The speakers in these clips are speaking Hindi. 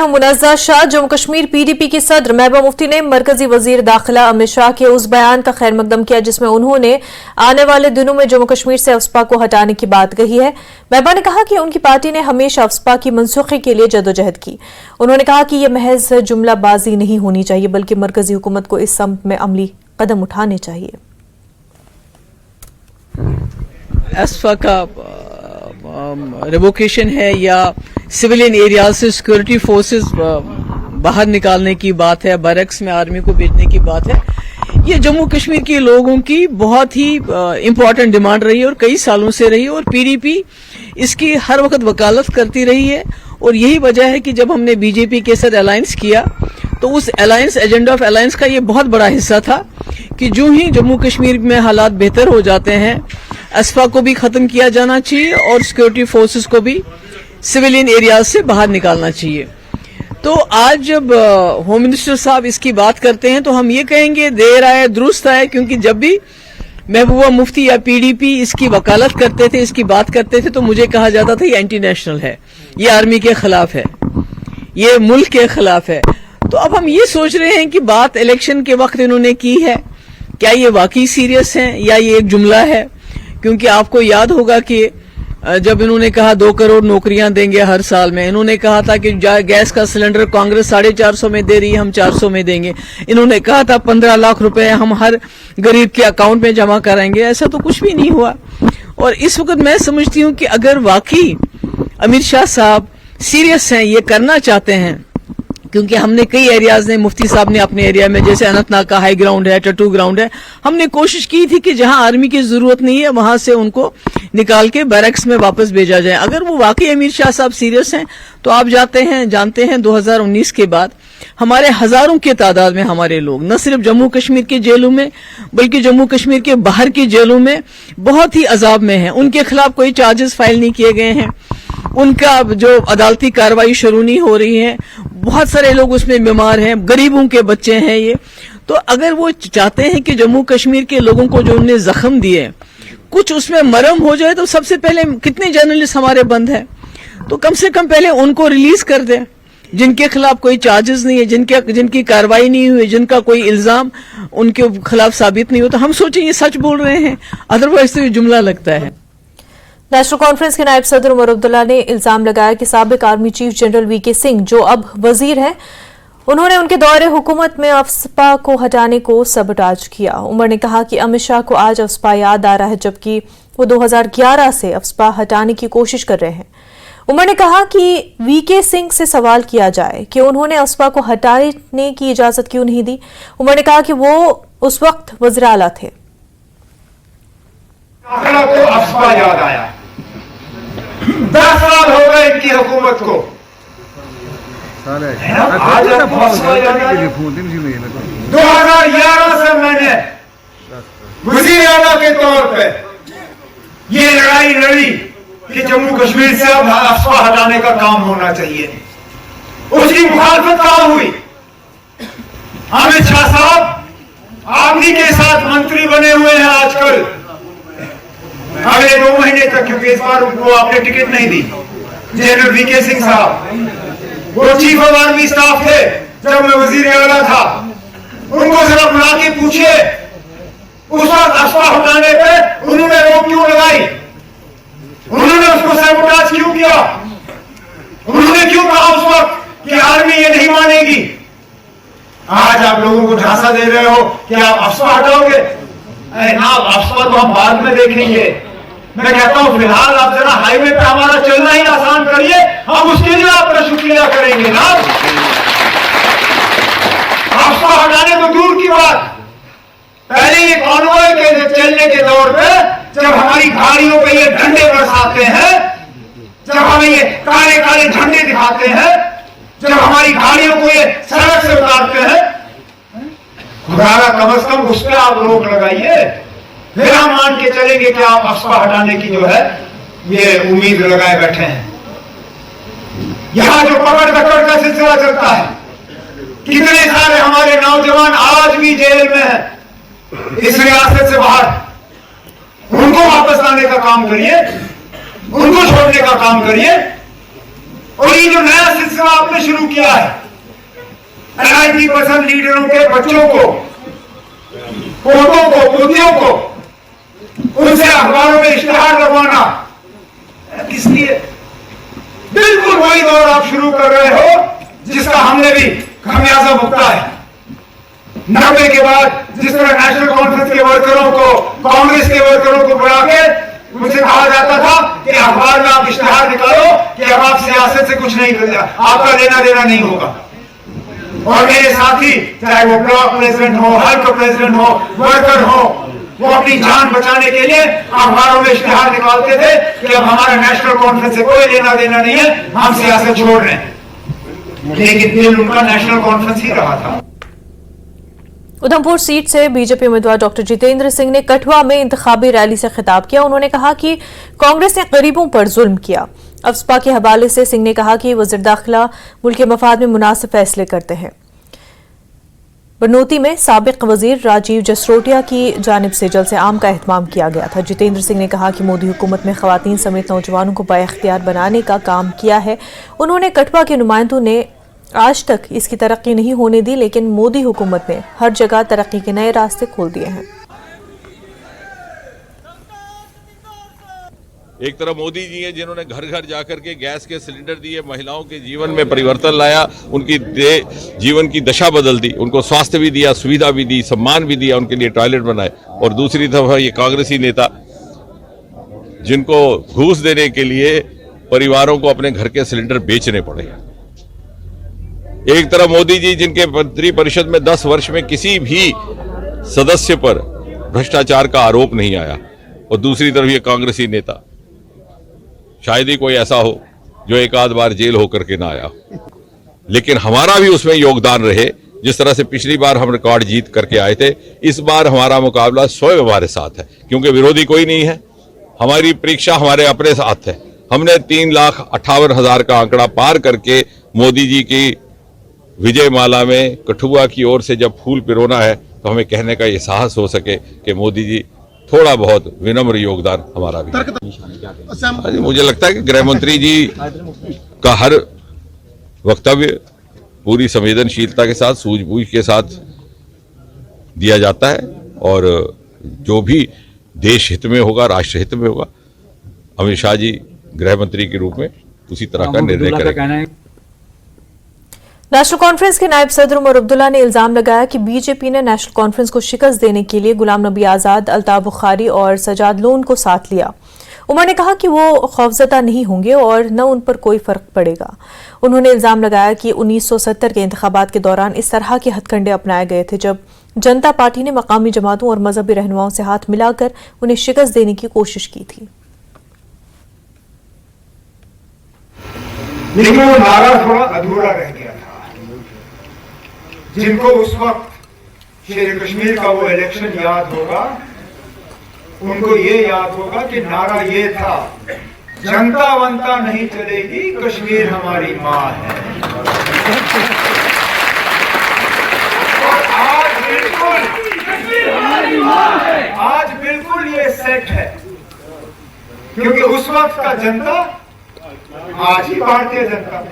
मुनज़्ज़ा शाह। जम्मू कश्मीर पीडीपी के सदर महबूबा मुफ्ती ने मरकजी वजीर दाखिला अमित शाह के उस बयान का खैर मकदम किया जिसमें उन्होंने आने वाले दिनों में जम्मू कश्मीर से अफस्पा को हटाने की बात कही है। महबूबा ने कहा कि उनकी पार्टी ने हमेशा अफस्पा की मनसूखी के लिए जदोजहद की। उन्होंने कहा कि यह महज जुमलाबाजी नहीं होनी चाहिए बल्कि मरकजी हुकूमत को इस सम्त में अमली कदम उठाने चाहिए। अफस्पा का रिवोकेशन है या सिविलियन एरिया से सिक्योरिटी फोर्सेस बाहर निकालने की बात है, बैरक्स में आर्मी को भेजने की बात है, ये जम्मू कश्मीर के लोगों की बहुत ही इम्पोर्टेंट डिमांड रही है और कई सालों से रही है और पीडीपी इसकी हर वक्त वकालत करती रही है। और यही वजह है कि जब हमने बीजेपी के साथ अलायंस किया तो उस अलायंस एजेंडा ऑफ अलायंस का ये बहुत बड़ा हिस्सा था कि जो ही जम्मू कश्मीर में हालात बेहतर हो जाते हैं अफस्पा को भी खत्म किया जाना चाहिए और सिक्योरिटी फोर्सेस को भी सिविलियन एरियाज से बाहर निकालना चाहिए। तो आज जब होम मिनिस्टर साहब इसकी बात करते हैं तो हम ये कहेंगे देर आए दुरुस्त आए, क्योंकि जब भी महबूबा मुफ्ती या पीडीपी इसकी वकालत करते थे, इसकी बात करते थे तो मुझे कहा जाता था ये एंटी नेशनल है, ये आर्मी के खिलाफ है, ये मुल्क के खिलाफ है। तो अब हम ये सोच रहे हैं कि बात इलेक्शन के वक्त इन्होंने की है, क्या ये वाकई सीरियस है या ये एक जुमला है? क्योंकि आपको याद होगा कि जब इन्होंने कहा 2 करोड़ नौकरियां देंगे हर साल में, इन्होंने कहा था कि गैस का सिलेंडर कांग्रेस 450 में दे रही है, हम 400 में देंगे। इन्होंने कहा था 15 लाख रुपए हम हर गरीब के अकाउंट में जमा कराएंगे। ऐसा तो कुछ भी नहीं हुआ। और इस वक्त मैं समझती हूं कि अगर वाकई अमित शाह साहब सीरियस हैं, ये करना चाहते हैं, क्योंकि हमने कई एरियाज ने, मुफ्ती साहब ने अपने एरिया में जैसे अनंतनाग का हाई ग्राउंड है, टट्टू ग्राउंड है, हमने कोशिश की थी कि जहां आर्मी की जरूरत नहीं है वहां से उनको निकाल के बैरक्स में वापस भेजा जाए। अगर वो वाकई अमित शाह साहब सीरियस हैं तो आप जानते हैं 2019 के बाद हमारे हजारों के तादाद में हमारे लोग न सिर्फ जम्मू कश्मीर के जेलों में बल्कि जम्मू कश्मीर के बाहर की जेलों में बहुत ही अजाब में हैं। उनके खिलाफ कोई चार्जेस फाइल नहीं किए गए हैं, उनका जो अदालती कार्रवाई शुरू नहीं हो रही है, बहुत सारे लोग उसमें बीमार हैं, गरीबों के बच्चे हैं ये। तो अगर वो चाहते हैं कि जम्मू कश्मीर के लोगों को जो उन्हें जख्म दिए कुछ उसमें मरहम हो जाए, तो सबसे पहले कितने जर्नलिस्ट हमारे बंद हैं, तो कम से कम पहले उनको रिलीज कर दें जिनके खिलाफ कोई चार्जेस नहीं है, जिनकी कार्रवाई नहीं हुई, जिनका कोई इल्जाम उनके खिलाफ साबित नहीं हो। तो हम सोचें ये सच बोल रहे हैं, अदरवाइज तो ये जुमला लगता है। नेशनल कॉन्फ्रेंस के नायब सदर उमर अब्दुल्ला ने इल्जाम लगाया कि साबिक army chief general VK Singh जो अब वजीर हैं, उन्होंने उनके दौरे हुकूमत में अफस्पा को हटाने को सबटाज किया। उमर ने कहा कि अमित शाह को आज अफस्पा याद आ रहा है जबकि वो 2011 से अफस्पा हटाने की कोशिश कर रहे हैं। उमर ने कहा कि वीके सिंह से सवाल किया जाए कि उन्होंने अफस्पा को हटाने की इजाजत क्यों नहीं दी। उमर ने कहा कि वो उस वक्त वज़ीर आला थे। को अफस्पा याद आया, 10 साल हो गए इनकी हुकूमत को, आज 2011 से मैंने वज़ीर आला के तौर पे ये लड़ाई लड़ी कि जम्मू कश्मीर से अब अफस्पा हटाने का काम होना चाहिए। उसकी मुखालफत कहां हुई? अमित शाह साहब आप ही के साथ मंत्री बने हुए हैं आजकल, अगले 2 महीने तक, क्योंकि इस बार उनको आपने टिकट नहीं दी। जनरल वीके सिंह साहब वो चीफ ऑफ आर्मी स्टाफ थे जब मैं वजीर आला था, उनको जरा बुला के पूछिए उस वक्त अफस्पा हटाने पे उन्होंने रोक क्यों लगाई, उन्होंने उसको सैबोटाज क्यों किया, उन्होंने क्यों कहा उस वक्त कि आर्मी ये नहीं मानेगी। आज आप लोगों को झांसा दे रहे हो कि आप अफस्पा हटाओगे। ना, अफस्पा तो हम बाद में देखेंगे। मैं कहता हूं फिलहाल आप जरा हाईवे पे हमारा चलना ही आसान करिए, हम उसके लिए आपका शुक्रिया करेंगे ना। अफस्पा हटाने तो दूर की बात, पहले ये कॉन्वॉय के चलने के दौर पे जब हमारी गाड़ियों पे ये झंडे बरसाते हैं, जब हमें ये काले काले झंडे दिखाते हैं, जब हमारी गाड़ियों को ये सड़क से उतारते हैं, खुदारा कम से कम उस पर आप रोक लगाइए, फिर हम मान के चलेंगे कि आप अफस्पा हटाने की जो है ये उम्मीद लगाए बैठे हैं। यहां जो पकड़ दकड़ का सिलसिला चलता है, कितने सारे हमारे नौजवान आज भी जेल में हैं, इस रियासत से बाहर, उनको वापस लाने का काम करिए, उनको छोड़ने का काम करिए। और ये जो नया सिलसिला आपने शुरू किया है, NIP पसंद लीडरों के बच्चों को, पोतों को, पोतियों को, उनसे अखबारों में इश्तिहार लगवाना, किस लिए? बिल्कुल वही दौर आप शुरू कर रहे हो जिसका हमने भी खामियाजा भुगता है। 90 के बाद जिस तरह नेशनल कॉन्फ्रेंस के वर्करों को, कांग्रेस के वर्करों को बुला के मुझे कहा जाता था कि अखबार में आप इश्तिहार निकालो कि अब आप सियासत से कुछ नहीं कर, आपका लेना देना नहीं होगा। और मेरे साथी, चाहे वो ब्लॉक प्रेसिडेंट हो, हल्का प्रेसिडेंट हो, वर्कर हो, वो अपनी जान बचाने के लिए अखबारों में इश्तिहार निकालते थे कि अब हमारा नेशनल कॉन्फ्रेंस से कोई लेना देना नहीं है, हम सियासत छोड़ रहे हैं। लेकिन दिल उनका नेशनल कॉन्फ्रेंस ही रहा था। उधमपुर सीट से बीजेपी उम्मीदवार डॉक्टर जितेंद्र सिंह ने कठुआ में इंतखाबी रैली से खिताब किया। उन्होंने कहा कि कांग्रेस ने गरीबों पर जुल्म किया। अफस्पा के हवाले से सिंह ने कहा कि वज़ीर दाखिला मुल्क के मफाद में मुनासिब फैसले करते हैं। बनोती में साबिक वजीर राजीव जसरोटिया की जानिब से जलसे आम का एहतमाम किया गया था। जितेंद्र सिंह ने कहा कि मोदी हुकूमत में खवातीन समेत नौजवानों को बाइख्तियार बनाने का काम किया है। उन्होंने कठुआ के नुमाइंदों ने आज तक इसकी तरक्की नहीं होने दी, लेकिन मोदी हुकूमत ने हर जगह तरक्की के नए रास्ते खोल दिए हैं। एक तरफ मोदी जी हैं जिन्होंने घर घर जाकर के गैस के सिलेंडर दिए, महिलाओं के जीवन में परिवर्तन लाया, उनकी जीवन की दशा बदल दी, उनको स्वास्थ्य भी दिया, सुविधा भी दी, सम्मान भी दिया, उनके लिए टॉयलेट बनाए। और दूसरी तरफ ये कांग्रेसी नेता जिनको घूस देने के लिए परिवारों को अपने घर के सिलेंडर बेचने पड़े। एक तरफ मोदी जी जिनके मंत्री परिषद में 10 वर्ष में किसी भी सदस्य पर भ्रष्टाचार का आरोप नहीं आया, और दूसरी तरफ ये कांग्रेसी नेता, शायद ही कोई ऐसा हो जो एक आध बार जेल होकर के ना आया, लेकिन हमारा भी उसमें योगदान रहे। जिस तरह से पिछली बार हम रिकॉर्ड जीत करके आए थे, इस बार हमारा मुकाबला स्वयं हमारे साथ है, क्योंकि विरोधी कोई नहीं है। हमारी परीक्षा हमारे अपने साथ है। हमने 3,58,000 का आंकड़ा पार करके मोदी जी की विजय माला में कठुआ की ओर से जब फूल पिरोना है, तो हमें कहने का ये साहस हो सके कि मोदी जी थोड़ा बहुत विनम्र योगदान हमारा भी है। मुझे लगता है कि गृह मंत्री जी का हर वक्तव्य पूरी संवेदनशीलता के साथ, सूझबूझ के साथ दिया जाता है, और जो भी देश हित में होगा, राष्ट्र हित में होगा, अमित शाह जी गृह मंत्री के रूप में उसी तरह का निर्णय करेंगे। नेशनल कॉन्फ्रेंस के नायब सदर उमर अब्दुल्ला ने इल्जाम लगाया कि बीजेपी ने नेशनल कॉन्फ्रेंस को शिकस्त देने के लिए गुलाम नबी आजाद, अल्ताफ बुखारी और सजाद लोन को साथ लिया। उमर ने कहा कि वो खौफजदा नहीं होंगे और न उन पर कोई फर्क पड़ेगा। उन्होंने इल्जाम लगाया कि 1970 के इंतखाबात के दौरान इस तरह के हथकंडे अपनाए गए थे जब जनता पार्टी ने मकामी जमातों और मजहबी रहनुमाओं से हाथ मिलाकर उन्हें शिकस्त देने की कोशिश की थी। लेकिन वो नारा थोड़ा अधूरा रह गया था। जिनको उस वक्त शेर कश्मीर का वो इलेक्शन याद होगा, उनको ये याद होगा कि नारा ये था, जनता वंता नहीं चलेगी, कश्मीर हमारी मां है। और आज बिल्कुल ये सेट है, क्योंकि उस वक्त का जनता आज ही भारतीय जनता,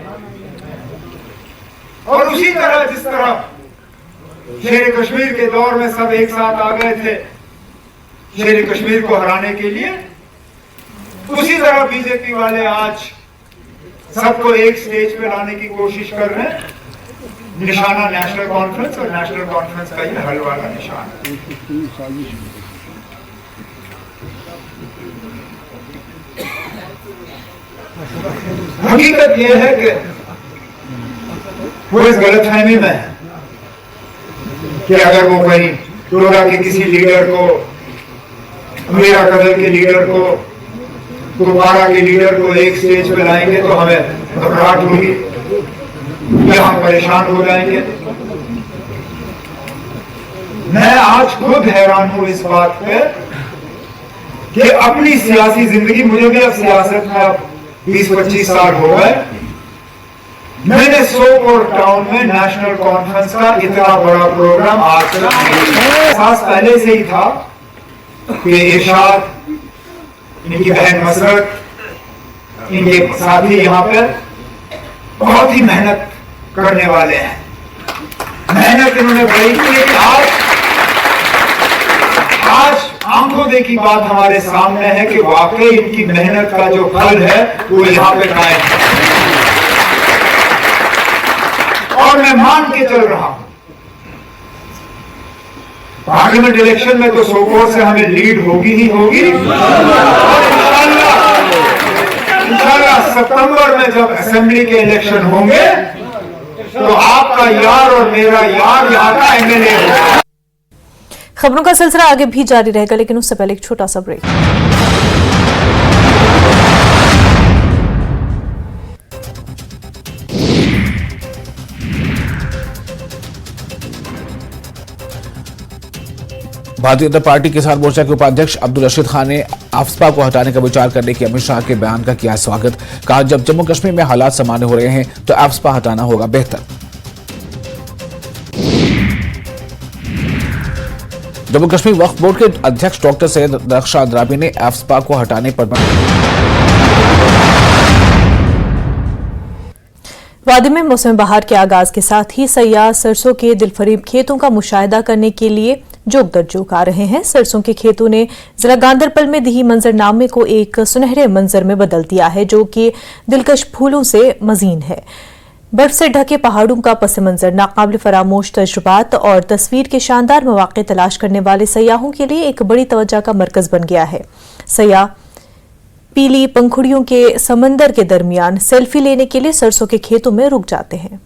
और उसी तरह जिस तरह शेर कश्मीर के दौर में सब एक साथ आ गए थे शेर कश्मीर को हराने के लिए, उसी तरह बीजेपी वाले आज सबको एक स्टेज पे लाने की कोशिश कर रहे हैं। निशाना नेशनल कॉन्फ्रेंस, और नेशनल कॉन्फ्रेंस का ये हल वाला निशान है। हकीकत यह है कि वो इस गलतफहमी में है कि अगर वो कहीं डोडा के किसी लीडर को, मीरा कदल के लीडर को, कुपवाड़ा के लीडर को एक स्टेज पे लाएंगे तो हमें घबराहट होगी, यहां परेशान हो जाएंगे। मैं आज खुद हैरान हूं इस बात पे कि अपनी सियासी जिंदगी, मुझे भी अब सियासत में अब 20-25 साल हो गए, मैंने सोपोर टाउन में नेशनल कॉन्फ्रेंस का इतना बड़ा प्रोग्राम आज तक एहसास पहले से ही था कि इरशाद, इनकी बहन मसरत, इनके साथी यहाँ पे बहुत ही मेहनत करने वाले हैं। मेहनत इन्होंने बड़ी की, लेकिन आज आंखों देखी बात हमारे सामने है कि वाकई इनकी मेहनत का जो फल है वो यहाँ पे कायम है। और मैं मान के चल रहा हूं, पार्लियामेंट इलेक्शन में तो सोपोर से हमें लीड होगी ही होगी, और इंशाल्लाह सितंबर में जब असेंबली के इलेक्शन होंगे तो आपका यार और मेरा यार यहाँ का एमएलए होगा। खबरों का सिलसिला आगे भी जारी रहेगा, लेकिन उससे पहले एक छोटा सा ब्रेक। भारतीय जनता पार्टी किसान मोर्चा के उपाध्यक्ष अब्दुल रशीद खान ने आफ्सपा को हटाने का विचार करने के अमित शाह के बयान का किया स्वागत। कहा, जब जम्मू कश्मीर में हालात सामान्य हो रहे हैं तो आफ्सपा हटाना होगा बेहतर। जम्मू कश्मीर वक्फ बोर्ड के अध्यक्ष डॉक्टर सैयद रक्षा अंद्राबी ने आफ्सपा को हटाने पर वादी में मौसम बहार के आगाज के साथ ही सयाह सरसों के दिलफरीब खेतों का मुशाहिदा करने के लिए जोक दर जोक आ रहे हैं। सरसों के खेतों ने जिला गांदरबल में दिही मंजरनामे को एक सुनहरे मंजर में बदल दिया है, जो कि दिलकश फूलों से मजीन है। बर्फ से ढके पहाड़ों का पस मंजर, नाकाबिल फरामोश तजुर्बात और तस्वीर के शानदार मौके तलाश करने वाले सयाहों के लिए एक बड़ी तवज्जो का मरकज बन गया है। सयाह पीली पंखुड़ियों के समंदर के दरमियान सेल्फी लेने के लिए सरसों के खेतों में रुक जाते हैं।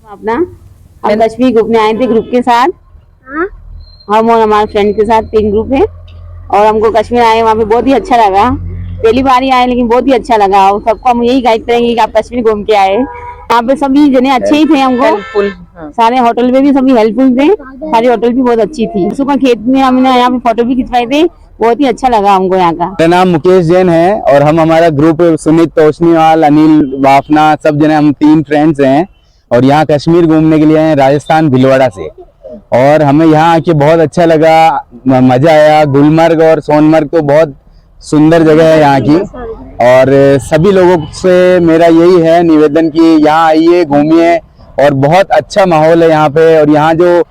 अपना हम कश्मीर घूमने आए थे ग्रुप के साथ। हम और हमारे फ्रेंड के साथ 3 ग्रुप है और हमको कश्मीर आए, वहाँ पे बहुत ही अच्छा लगा। पहली बार ही आए लेकिन बहुत ही अच्छा लगा। और सबको हम यही गाइड करेंगे कि आप कश्मीर घूम के आए। यहाँ पे सभी जने अच्छे ही थे, हमको सारे होटल में भी सभी हेल्पफुल थे, सारी होटल भी बहुत अच्छी थी। सुबह खेत में हमने यहाँ पे फोटो भी खिंचवाए थे, बहुत ही अच्छा लगा हमको यहाँ का। मेरा नाम मुकेश जैन है और हम हमारा ग्रुप सुमित तोशनीवाल, अनिल वाफना, सब जने हम 3 फ्रेंड्स हैं और यहाँ कश्मीर घूमने के लिए आए राजस्थान भिलवाड़ा से। और हमें यहाँ आके बहुत अच्छा लगा, मजा आया। गुलमर्ग और सोनमर्ग तो बहुत सुंदर जगह है यहाँ की। और सभी लोगों से मेरा यही है निवेदन कि यहाँ आइए, घूमिए और बहुत अच्छा माहौल है यहाँ पे। और यहाँ जो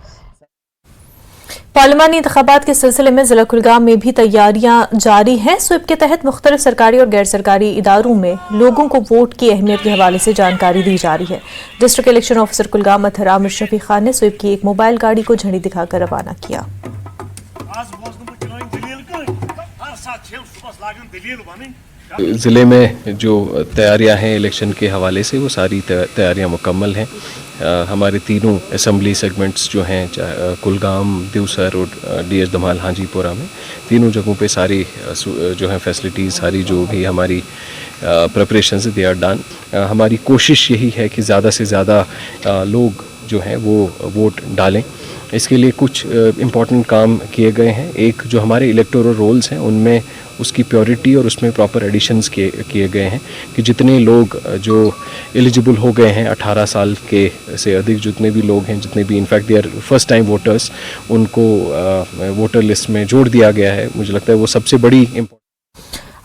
पार्लिमानी इंतखाबात के सिलसिले में जिला कुलगाम में भी तैयारियां जारी हैं। स्वीप के तहत मुख्तलिफ सरकारी और गैर सरकारी इदारों में लोगों को वोट की अहमियत के हवाले से जानकारी दी जा रही है। District election officer Kulgam Athar Aamir Shafiq Khan ने स्वीप की एक मोबाइल गाड़ी को झंडी दिखाकर रवाना किया। ज़िले में जो तैयारियां हैं इलेक्शन के हवाले से, वो सारी तैयारियां मुकम्मल हैं। हमारे तीनों असेंबली सेगमेंट्स जो हैं, कुलगाम, देवसर और डीएच धमाल हाजीपुरा में, तीनों जगहों पे सारी जो है फैसिलिटीज़, सारी जो भी हमारी प्रिपरेशन दे आर डन। हमारी कोशिश यही है कि ज़्यादा से ज़्यादा लोग जो हैं वो वोट डालें। इसके लिए कुछ इम्पॉर्टेंट काम किए गए हैं। एक जो हमारे इलेक्टोरल रोल्स हैं उनमें उसकी प्योरिटी और उसमें प्रॉपर एडिशंस किए गए हैं कि जितने लोग जो एलिजिबल हो गए हैं 18 साल के से अधिक, जितने भी लोग हैं, जितने भी in fact they are first time voters, उनको वोटर लिस्ट में जोड़ दिया गया है। मुझे लगता है वो सबसे बड़ी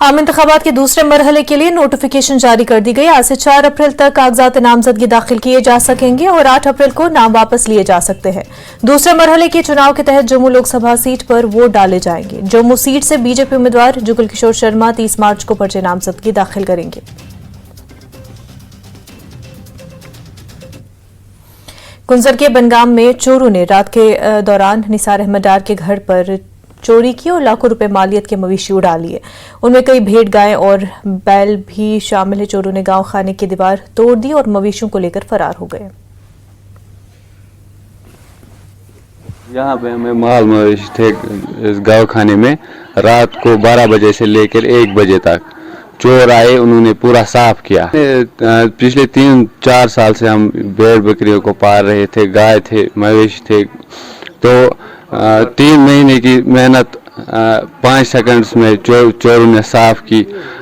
आम इंतखाबात के दूसरे मरहले के लिए नोटिफिकेशन जारी कर दी गई। आज से 4 अप्रैल तक कागजात नामजदगी दाखिल किए जा सकेंगे और 8 अप्रैल को नाम वापस लिए जा सकते हैं। दूसरे मरहले के चुनाव के तहत जम्मू लोकसभा सीट पर वोट डाले जाएंगे। जम्मू सीट से बीजेपी उम्मीदवार जुगल किशोर शर्मा 30 मार्च को पर्चे नामजदगी दाखिल करेंगे। कुंजर के बनगाम में चोरों ने रात के दौरान निसार अहमद डार के घर पर चोरी की और लाखों रुपए मालियत के मवेशी उड़ा लिए। उनमें कई भेड़, गाय और बैल भी शामिल है। चोरों ने गांव खाने की दीवार तोड़ दी और मवेशियों को लेकर फरार हो गए। यहाँ पे हमें माल मवेशी थे इस गाँव खाने में। रात को 12 बजे से लेकर 1 बजे तक चोर आए, उन्होंने पूरा साफ किया। पिछले 3-4 साल से हम भेड़ बकरियों को पाल रहे थे, गाय थे, मवेशी थे। तो 3 महीने की मेहनत 5 सेकंड्स में चोरों ने साफ की।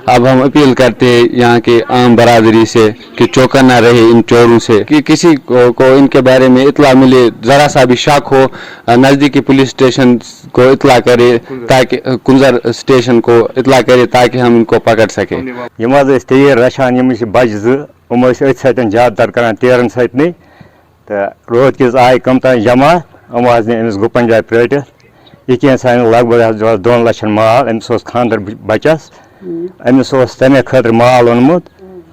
अब हम अपील करते हैं यहाँ के आम बरादरी से कि चौकन्ना रहे इन चोरों से, कि किसी को इनके बारे में इतला मिले, ज़रा सा भी शक हो, नज़दीकी पुलिस स्टेशन को इतला करे, ताकि कुंजर स्टेशन को इतला करे ताकि हम इनको पकड़ सकें। यम तीर रचान यम बच हम ज़्यादातर कर तीरन सतनी तो रोद किस आय कम तान जमा हम अमिस गुपन जाए पट ये सान लग भग 2 लक्षन माल अमिस खानदर बचस अमिस तमे खतर माल ओनमुत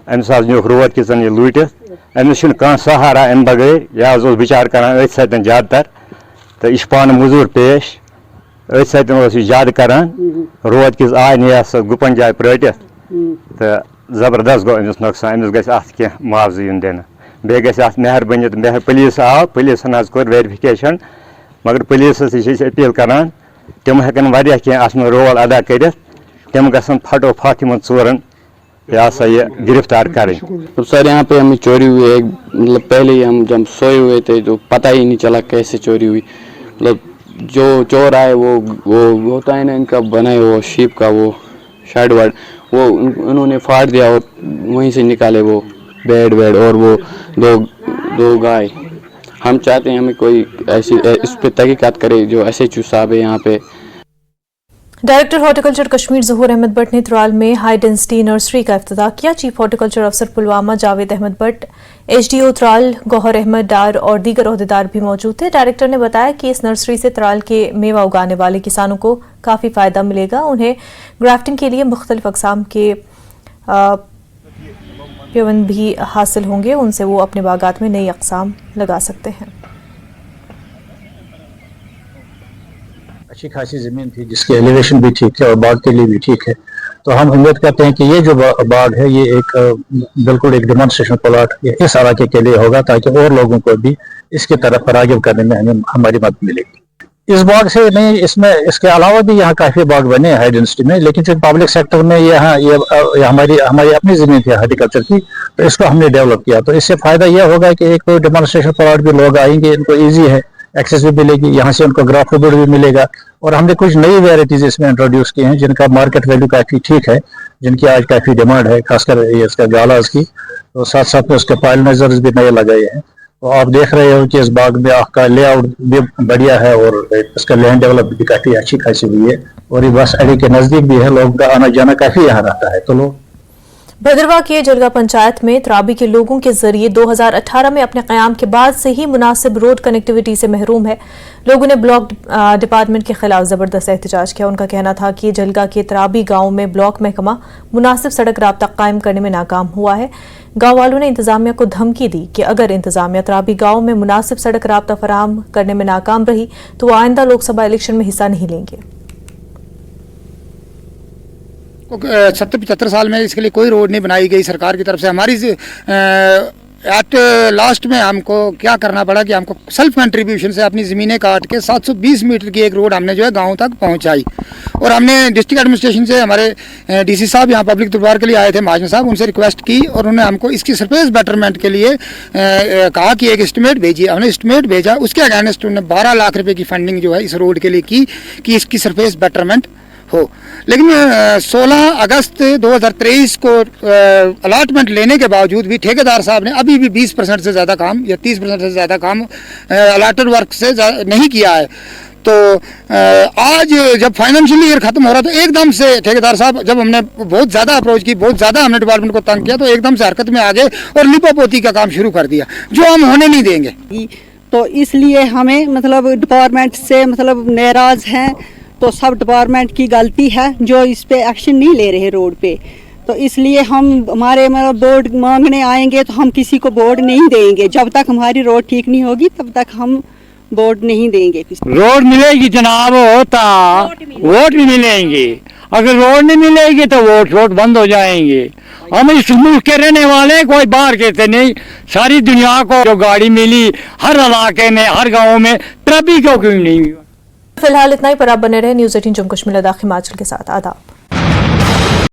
अमिस नुक रोद किस यह लूट अमिस कह सहारा अम बगैर यह बिचार कर ज़्यादातर तो यह पान मजूर पेश अथ ज्यादा कर रोद किस आय नियास गुपन जाए पट तो जबरदस्त गो अमिस नुकसान अमिस गह मुआवजा यून दिन बे गह मेहरबानी पुलिस आव पुलिस कोर वेरिफिकेशन मगर पुलिस अपील करान तम हेकन कह रोल अदा कर तम गसन फटोफट इन चोरन यह सा ये गिरफ्तार करें। तो सर यहाँ पे हमें चोरी हुई है, मतलब पहले ही हम जब सोए हुए थे तो पता ही नहीं चला कैसे चोरी हुई। मतलब जो चोर आए वो होता है ना इनका बनाए वो शीप का वो शर्ट वर्ड वो उन्होंने फाड़ दिया और वहीं से निकाले वो बेड और वो दो गाय। हम चाहते हैं हमें कोई ऐसी इस पे तहकीकात करे जो SHO साहब है यहाँ पे। डायरेक्टर हॉर्टिकल्चर कश्मीर ज़हूर अहमद भट्ट ने त्राल में हाई डेंसिटी नर्सरी का इफ्तिताह किया। चीफ हॉर्टिकल्चर अफसर पुलवामा जावेद अहमद भट्ट, HDO त्राल गौहर अहमद डार और दीगर ओहदेदार भी मौजूद थे। डायरेक्टर ने बताया कि इस नर्सरी से त्राल के मेवा उगाने वाले किसानों को काफ़ी फ़ायदा मिलेगा। उन्हें ग्राफ्टिंग के लिए मुख्तलिफ अक़साम के पेवन भी हासिल होंगे, उनसे वो अपने बागात में नई अक़साम लगा सकते हैं। अच्छी खासी ज़मीन थी जिसकी एलिवेशन भी ठीक है और बाग के लिए भी ठीक है, तो हम उम्मीद करते हैं कि ये जो बाग है ये एक बिल्कुल एक डेमोन्स्ट्रेशन प्लॉट इस इलाके के लिए होगा ताकि और लोगों को भी इसकी तरफ राग़िब करने में हमें हमारी मदद मिलेगी। इस बाग से नहीं, इसमें इसके अलावा भी यहाँ काफ़ी बाग बने हैं हाई डेंसिटी में, लेकिन जो पब्लिक सेक्टर में यहाँ ये हमारी अपनी ज़मीन थी हॉर्टिकल्चर की, तो इसको हमने डेवलप किया। तो इससे फ़ायदा यह होगा कि एक तो डेमोन्स्ट्रेशन प्लॉट भी लोग आएंगे, इनको ईजी है, एक्सेस भी मिलेगी, यहाँ से उनको ग्राफ्ट भी मिलेगा। और हमने कुछ नई वेराइटीज़ इसमें इंट्रोड्यूस की हैं जिनका मार्केट वैल्यू काफ़ी ठीक है, जिनकी आज काफ़ी डिमांड है, खासकर इसका गालाज की। तो साथ साथ में उसके पॉलिनाइजर्स भी नए लगाए हैं। तो आप देख रहे हो कि इस बाग में आपका लेआउट भी बढ़िया है और इसका लैंड डेवलप भी काफ़ी अच्छी खासी हुई है और ये बस अड़ी के नज़दीक भी है, लोगों का आना जाना काफ़ी यहाँ रहता है। तो लोग भद्रवाह के जलगा पंचायत में त्राबी के लोगों के जरिए 2018 में अपने क़याम के बाद से ही मुनासिब रोड कनेक्टिविटी से महरूम है। लोगों ने ब्लॉक डिपार्टमेंट के खिलाफ जबरदस्त एहतजाज किया। उनका कहना था कि जलगा के त्राबी गांव में ब्लॉक महकमा मुनासिब सड़क राब्ता कायम करने में नाकाम हुआ है। गांव वालों ने इंतजामिया को धमकी दी कि अगर इंतजामिया त्राबी गांव में मुनासिब सड़क राब्ता फराहम करने में नाकाम रही तो वो आइंदा लोकसभा इलेक्शन में हिस्सा नहीं लेंगे। 70-75 साल में इसके लिए कोई रोड नहीं बनाई गई सरकार की तरफ से। हमारी एट लास्ट में हमको क्या करना पड़ा कि हमको सेल्फ कंट्रीब्यूशन से अपनी ज़मीनें काट के 720 मीटर की एक रोड हमने जो है गांव तक पहुंचाई। और हमने डिस्ट्रिक्ट एडमिनिस्ट्रेशन से हमारे DC साहब यहाँ पब्लिक दरबार के लिए आए थे, महाजन साहब, उनसे रिक्वेस्ट की और उन्होंने हमको इसकी सरफेस बेटरमेंट के लिए कहा कि एक एस्टिमेट भेजिए। हमने एस्टिमेट भेजा, उसके अगेंस्ट उन्होंने 12 लाख रुपये की फंडिंग जो है इस रोड के लिए की कि इसकी सरफेस बेटरमेंट हो। लेकिन 16 अगस्त 2023 को अलॉटमेंट लेने के बावजूद भी ठेकेदार साहब ने अभी भी 20% से ज़्यादा काम या 30% से ज़्यादा काम अलॉटेड वर्क से नहीं किया है। तो आज जब फाइनेंशियल ईयर ख़त्म हो रहा तो एकदम से ठेकेदार साहब, जब हमने बहुत ज़्यादा अप्रोच की, बहुत ज़्यादा हमने डिपार्टमेंट को तंग किया, तो एकदम से हरकत में आ गए और लिपापोती का काम शुरू कर दिया, जो हम होने नहीं देंगे। तो इसलिए हमें मतलब डिपार्टमेंट से मतलब नाराज़ हैं। तो सब डिपार्टमेंट की गलती है जो इस पे एक्शन नहीं ले रहे रोड पे। तो इसलिए हम हमारे मतलब बोर्ड मांगने आएंगे तो हम किसी को बोर्ड नहीं देंगे। जब तक हमारी रोड ठीक नहीं होगी तब तक हम बोर्ड नहीं देंगे। रोड मिलेगी जनाब होता वोट भी मिलेंगे, अगर रोड नहीं मिलेगी तो वोट बंद हो जाएंगे। हम इस मुल्क के रहने वाले कोई बाहर के नहीं, सारी दुनिया को जो गाड़ी मिली हर इलाके में हर गाँव में, ट्रैफिक क्यों नहीं। फिलहाल इतना ही, पर आप बने रहे न्यूज़ 18 जम्मू कश्मीर लद्दाख हिमाचल के साथ। आदाब।